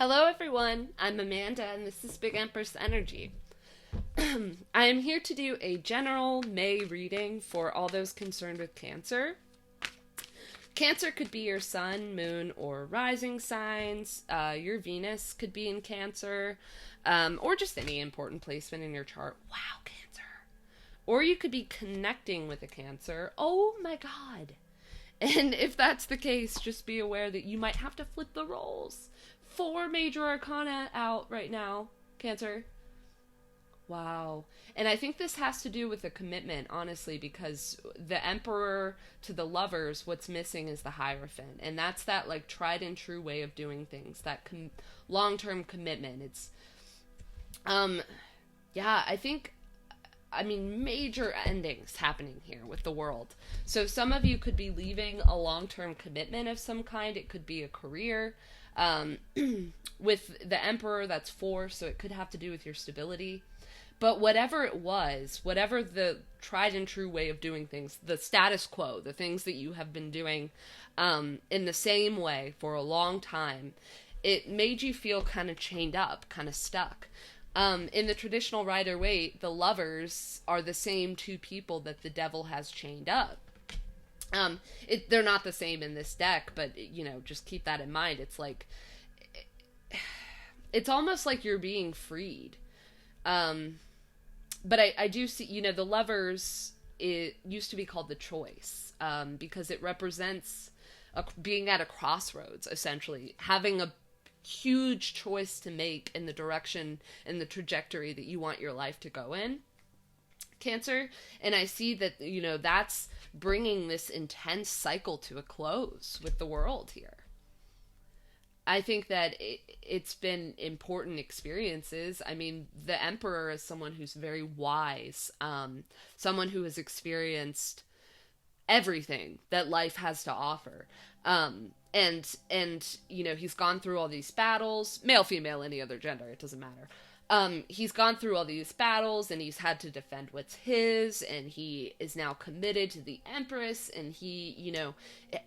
Hello, everyone. I'm Amanda, and this is Big Empress Energy. I am here to do a general May reading for all those concerned with Cancer. Cancer could be your sun, moon, or rising signs. Your Venus could be in Cancer, or just any important placement in your chart. Wow, Cancer. Or you could be connecting with a Cancer. Oh my God. And if that's the case, just be aware that you might have to flip the roles. 4 major arcana out right now, Cancer. Wow. And I think this has to do with a commitment, honestly, because the Emperor to the Lovers, what's missing is the Hierophant. And that's that, like, tried and true way of doing things, that long-term commitment. It's, major endings happening here with the world. So some of you could be leaving a long-term commitment of some kind. It could be a career. With the Emperor, that's 4, so it could have to do with your stability. But whatever it was, whatever the tried and true way of doing things, the status quo, the things that you have been doing in the same way for a long time, it made you feel kind of chained up, kind of stuck. In the traditional Rider-Waite, the Lovers are the same 2 people that the Devil has chained up. They're not the same in this deck, but, just keep that in mind. It's like, it's almost like you're being freed. But I do see, the Lovers, it used to be called the Choice, because it represents being at a crossroads, essentially, having a huge choice to make in the direction and the trajectory that you want your life to go in, Cancer. And I see that, that's bringing this intense cycle to a close with the world here. I think that it's been important experiences. I mean, the Emperor is someone who's very wise, someone who has experienced everything that life has to offer. And he's gone through all these battles, male, female, any other gender, it doesn't matter. He's gone through all these battles, and he's had to defend what's his, and he is now committed to the Empress, and he,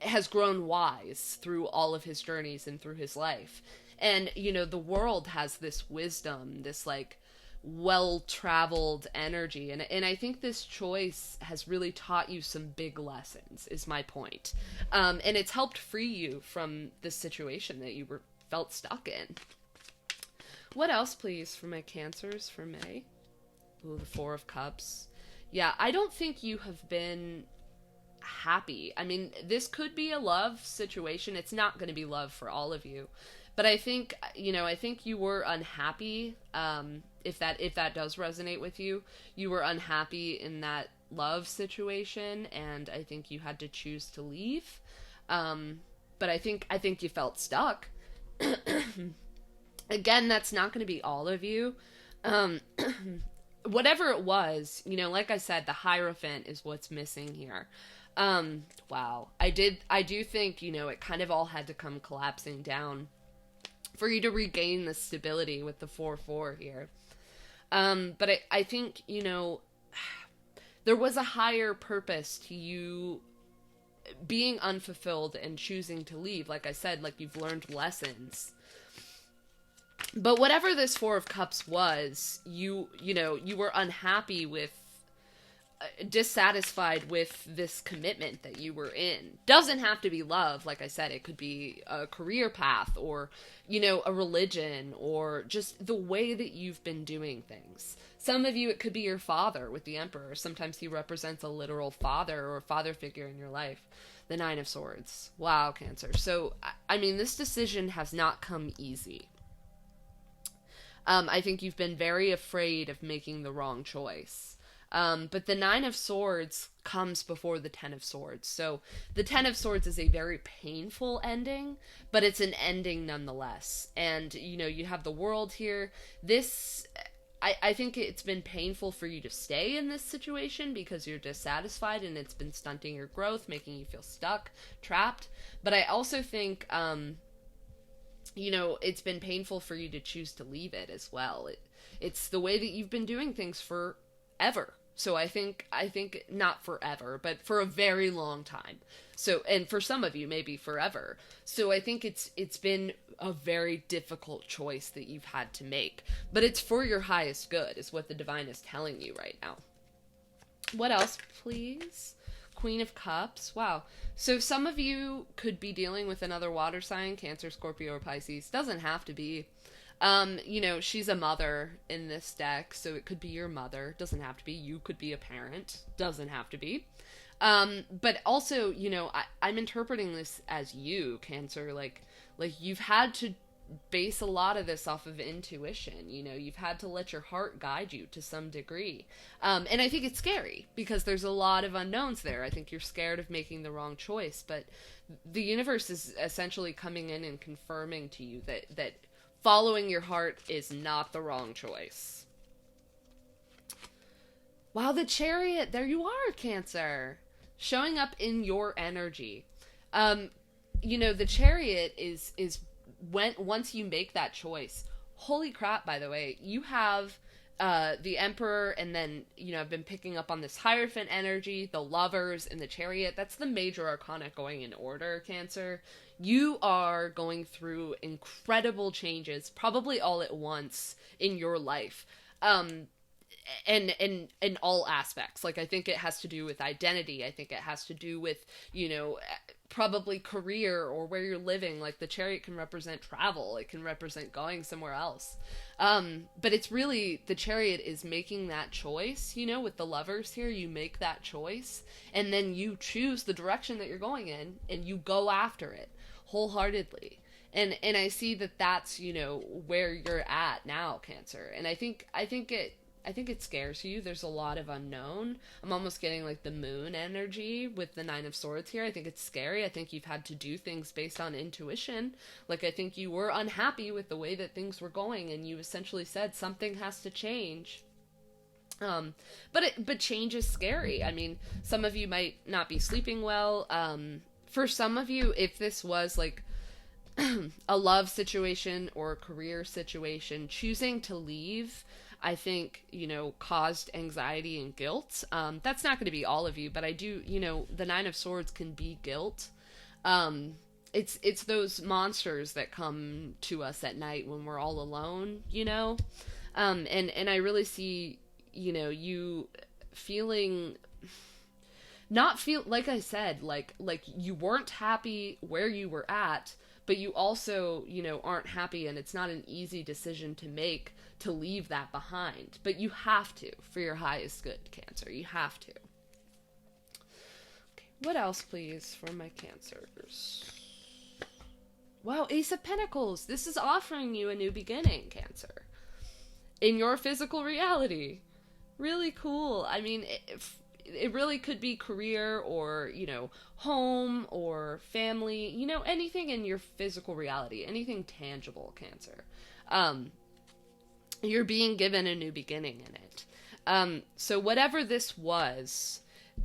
has grown wise through all of his journeys and through his life. And, the world has this wisdom, this, like, well-traveled energy, and I think this choice has really taught you some big lessons, is my point. And it's helped free you from this situation that you felt stuck in. What else, please, for my Cancers for May? Ooh, the 4 of Cups. Yeah, I don't think you have been happy. I mean, this could be a love situation. It's not going to be love for all of you. But I think, I think you were unhappy, if that does resonate with you. You were unhappy in that love situation, and I think you had to choose to leave. But I think you felt stuck. Again, that's not going to be all of you. Whatever it was, like I said, the Hierophant is what's missing here. Wow. I do think, it kind of all had to come collapsing down for you to regain the stability with the 4-4 here. But I think, there was a higher purpose to you being unfulfilled and choosing to leave. Like I said, like, you've learned lessons. But whatever this 4 of Cups was, you were unhappy with, dissatisfied with this commitment that you were in. Doesn't have to be love, like I said. It could be a career path, or, a religion, or just the way that you've been doing things. Some of you, it could be your father with the Emperor. Sometimes he represents a literal father or father figure in your life. The 9 of Swords. Wow, Cancer. So, I mean, this decision has not come easy. I think you've been very afraid of making the wrong choice. But the 9 of Swords comes before the 10 of Swords. So the 10 of Swords is a very painful ending, but it's an ending nonetheless. And, you have the World here. I think it's been painful for you to stay in this situation because you're dissatisfied and it's been stunting your growth, making you feel stuck, trapped. But I also think, it's been painful for you to choose to leave it as well. It's the way that you've been doing things forever. So I think not forever, but for a very long time. So, and for some of you, maybe forever. So I think it's been a very difficult choice that you've had to make. But it's for your highest good, is what the divine is telling you right now. What else, please? Queen of Cups. Wow. So some of you could be dealing with another water sign, Cancer, Scorpio, or Pisces. Doesn't have to be. She's a mother in this deck, so it could be your mother. Doesn't have to be. You could be a parent. Doesn't have to be. But also, I'm interpreting this as you, Cancer. Like you've had to base a lot of this off of intuition. You've had to let your heart guide you to some degree. And I think it's scary because there's a lot of unknowns there. I think you're scared of making the wrong choice, but the universe is essentially coming in and confirming to you that following your heart is not the wrong choice. Wow, the Chariot. There you are, Cancer. Showing up in your energy. The Chariot is once you make that choice. Holy crap, by the way. You have the Emperor, and then, I've been picking up on this Hierophant energy, the Lovers, and the Chariot. That's the major arcana going in order, Cancer. You are going through incredible changes, probably all at once in your life. And in all aspects. Like, I think it has to do with identity. I think it has to do with, probably career or where you're living. Like, the Chariot can represent travel. It can represent going somewhere else. But it's really, the Chariot is making that choice, with the Lovers here. You make that choice, and then you choose the direction that you're going in, and you go after it wholeheartedly. And I see that that's, where you're at now, Cancer. And I think it scares you. There's a lot of unknown. I'm almost getting like the Moon energy with the Nine of Swords here. I think it's scary. I think you've had to do things based on intuition. Like, I think you were unhappy with the way that things were going, and you essentially said something has to change. But change is scary. I mean, some of you might not be sleeping well. For some of you, if this was like a love situation or a career situation, choosing to leave, I think, caused anxiety and guilt. That's not going to be all of you, but I do, the Nine of Swords can be guilt. It's those monsters that come to us at night when we're all alone, and I really see, you feeling, like I said, like you weren't happy where you were at, but you also, aren't happy, and it's not an easy decision to make to leave that behind. But you have to, for your highest good, Cancer. You have to. Okay, what else, please, for my Cancers? Wow, Ace of Pentacles. This is offering you a new beginning, Cancer. In your physical reality. Really cool. I mean, it really could be career or, home or family, anything in your physical reality, anything tangible, Cancer. You're being given a new beginning in it. So whatever this was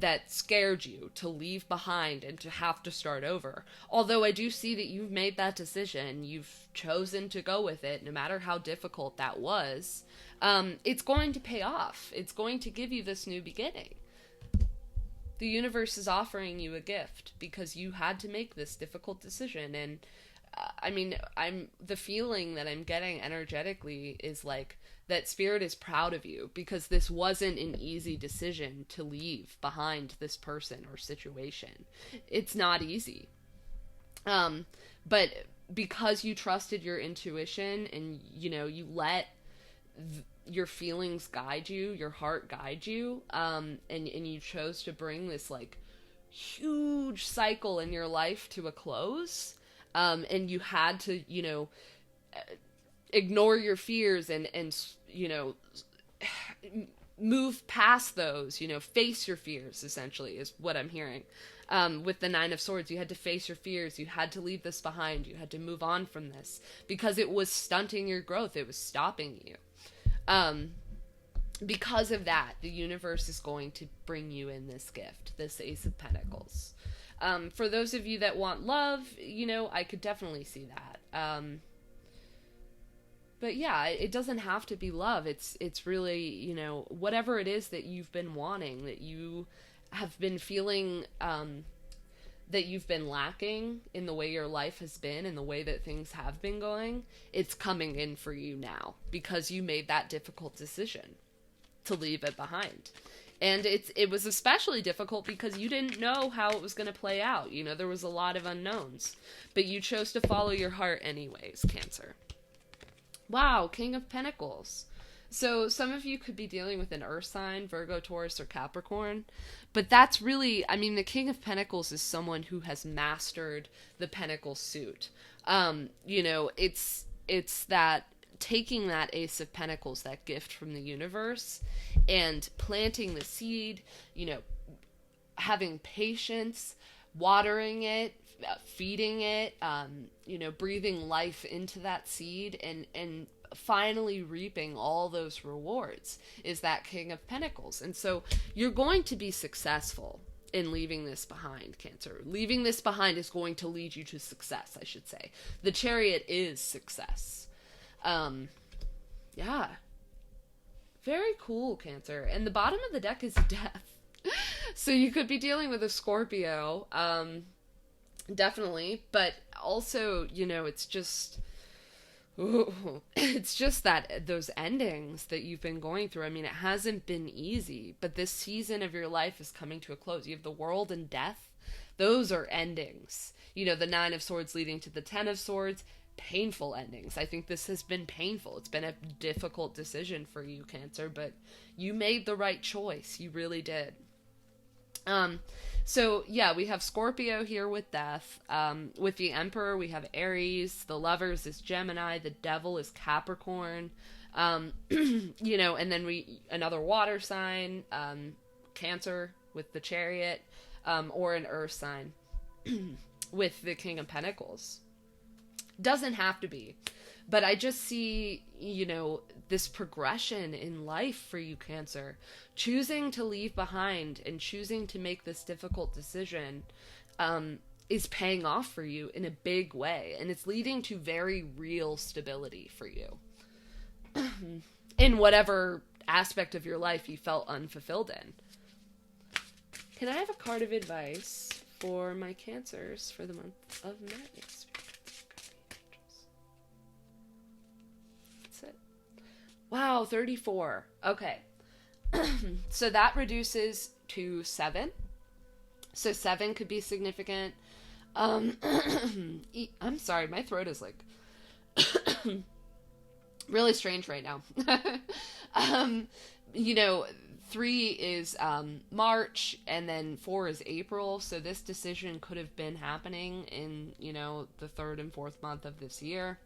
that scared you to leave behind and to have to start over, although I do see that you've made that decision, you've chosen to go with it, no matter how difficult that was, it's going to pay off. It's going to give you this new beginning. The universe is offering you a gift because you had to make this difficult decision. And the feeling that I'm getting energetically is like that Spirit is proud of you, because this wasn't an easy decision to leave behind this person or situation. It's not easy. But because you trusted your intuition and, you let your feelings guide you, your heart guide you, and you chose to bring this like huge cycle in your life to a close, and you had to, ignore your fears and move past those, face your fears, essentially, is what I'm hearing. With the Nine of Swords, you had to face your fears, you had to leave this behind, you had to move on from this, because it was stunting your growth, it was stopping you. Because of that, the universe is going to bring you in this gift, this Ace of Pentacles. For those of you that want love, I could definitely see that. But yeah, it doesn't have to be love. It's really, whatever it is that you've been wanting, that you have been feeling, that you've been lacking in the way your life has been and the way that things have been going, it's coming in for you now because you made that difficult decision to leave it behind. And it was especially difficult because you didn't know how it was going to play out. You know, there was a lot of unknowns. But you chose to follow your heart anyways, Cancer. Wow, King of Pentacles. So some of you could be dealing with an earth sign, Virgo, Taurus, or Capricorn. But that's really, I mean, the King of Pentacles is someone who has mastered the Pentacle suit. You know, it's that taking that Ace of Pentacles, that gift from the universe, and planting the seed, you know, having patience, watering it, feeding it, you know, breathing life into that seed, and finally reaping all those rewards is that King of Pentacles. And so you're going to be successful in leaving this behind, Cancer. Leaving this behind is going to lead you to success, I should say. The Chariot is success. Yeah. Very cool, Cancer. And the bottom of the deck is Death. So you could be dealing with a Scorpio, definitely, but also, you know, it's just that those endings that you've been going through. I mean, it hasn't been easy, but this season of your life is coming to a close. You have the World and Death. Those are endings. You know, the Nine of Swords leading to the Ten of Swords. Painful endings. I think this has been painful. It's been a difficult decision for you, Cancer, but you made the right choice. You really did. So yeah, we have Scorpio here with Death. With the Emperor, we have Aries. The Lovers is Gemini. The Devil is Capricorn. You know, and then another water sign, Cancer with the Chariot, or an earth sign with the King of Pentacles. Doesn't have to be, but I just see, you know, this progression in life for you, Cancer. Choosing to leave behind and choosing to make this difficult decision is paying off for you in a big way, and it's leading to very real stability for you in whatever aspect of your life you felt unfulfilled in. Can I have a card of advice for my Cancers for the month of May? Wow, 34. Okay. So that reduces to 7. So 7 could be significant. I'm sorry, my throat is like really strange right now. You know, 3 is March, and then 4 is April. So this decision could have been happening in, you know, the 3rd and 4th month of this year.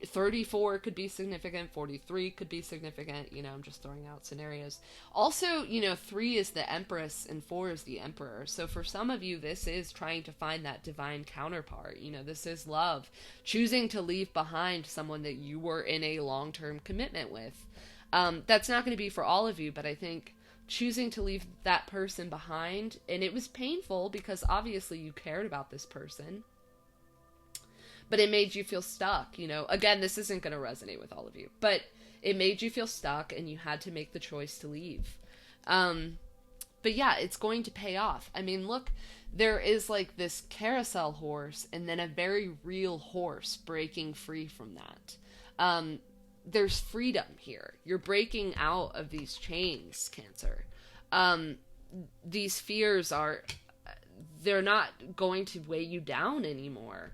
34 could be significant, 43 could be significant, you know, I'm just throwing out scenarios. Also, you know, 3 is the Empress and 4 is the Emperor. So for some of you, this is trying to find that divine counterpart. You know, this is love. Choosing to leave behind someone that you were in a long-term commitment with. That's not going to be for all of you, but I think choosing to leave that person behind, and it was painful because obviously you cared about this person, but it made you feel stuck, you know. Again, this isn't going to resonate with all of you, but it made you feel stuck and you had to make the choice to leave. But yeah, it's going to pay off. I mean, look, there is like this carousel horse and then a very real horse breaking free from that. There's freedom here. You're breaking out of these chains, Cancer. These fears they're not going to weigh you down anymore.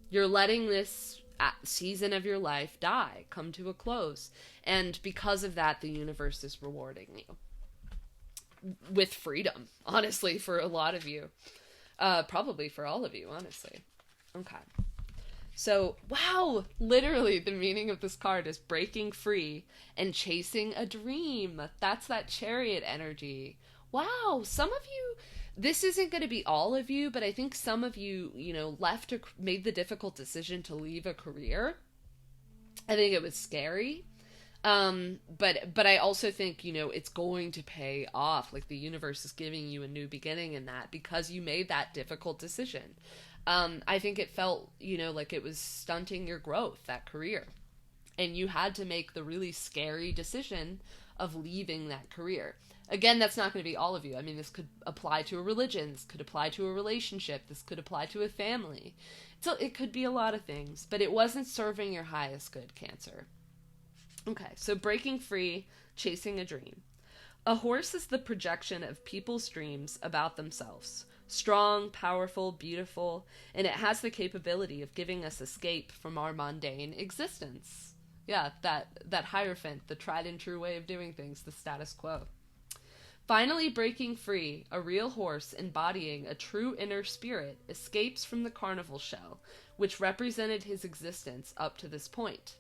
You're letting this season of your life come to a close. And because of that, the universe is rewarding you with freedom, honestly, for a lot of you. Probably for all of you, honestly. Okay. So, wow, literally the meaning of this card is breaking free and chasing a dream. That's that Chariot energy. Wow, some of you, this isn't going to be all of you, but I think some of you, you know, made the difficult decision to leave a career. I think it was scary. But I also think, you know, it's going to pay off. Like the universe is giving you a new beginning in that because you made that difficult decision. I think it felt, you know, like it was stunting your growth, that career. And you had to make the really scary decision of leaving that career. Again, that's not going to be all of you. I mean, this could apply to a religion, this could apply to a relationship, this could apply to a family. So it could be a lot of things, but it wasn't serving your highest good, Cancer. Okay, so breaking free, chasing a dream. A horse is the projection of people's dreams about themselves. Strong, powerful, beautiful, and it has the capability of giving us escape from our mundane existence. Yeah, that Hierophant, the tried and true way of doing things, the status quo. Finally breaking free, a real horse embodying a true inner spirit escapes from the carnival shell, which represented his existence up to this point.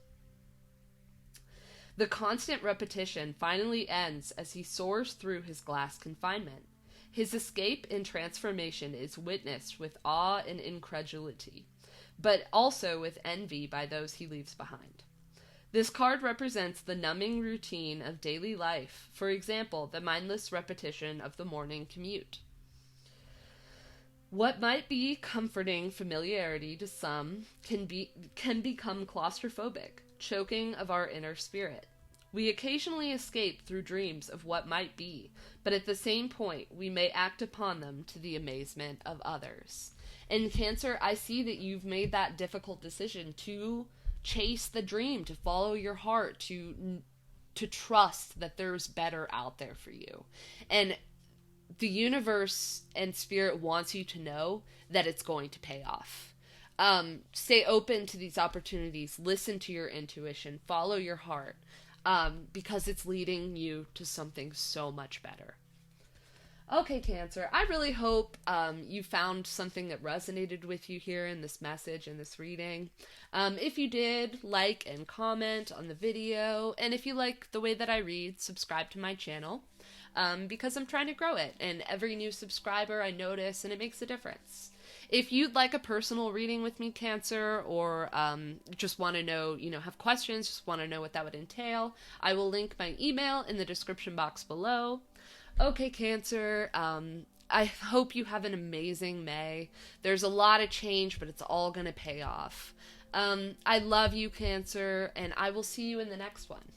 The constant repetition finally ends as he soars through his glass confinement. His escape and transformation is witnessed with awe and incredulity, but also with envy by those he leaves behind. This card represents the numbing routine of daily life, for example, the mindless repetition of the morning commute. What might be comforting familiarity to some can become claustrophobic, choking of our inner spirit. We occasionally escape through dreams of what might be, but at the same point, we may act upon them to the amazement of others. In Cancer, I see that you've made that difficult decision to chase the dream, to follow your heart, to trust that there's better out there for you. And the universe and spirit wants you to know that it's going to pay off. Stay open to these opportunities, listen to your intuition, follow your heart. Because it's leading you to something so much better. Okay, Cancer, I really hope you found something that resonated with you here in this message, in this reading. If you did, like and comment on the video, and if you like the way that I read, subscribe to my channel, because I'm trying to grow it, and every new subscriber I notice, and it makes a difference. If you'd like a personal reading with me, Cancer, or just want to know, have questions, just want to know what that would entail, I will link my email in the description box below. Okay, Cancer, I hope you have an amazing May. There's a lot of change, but it's all going to pay off. I love you, Cancer, and I will see you in the next one.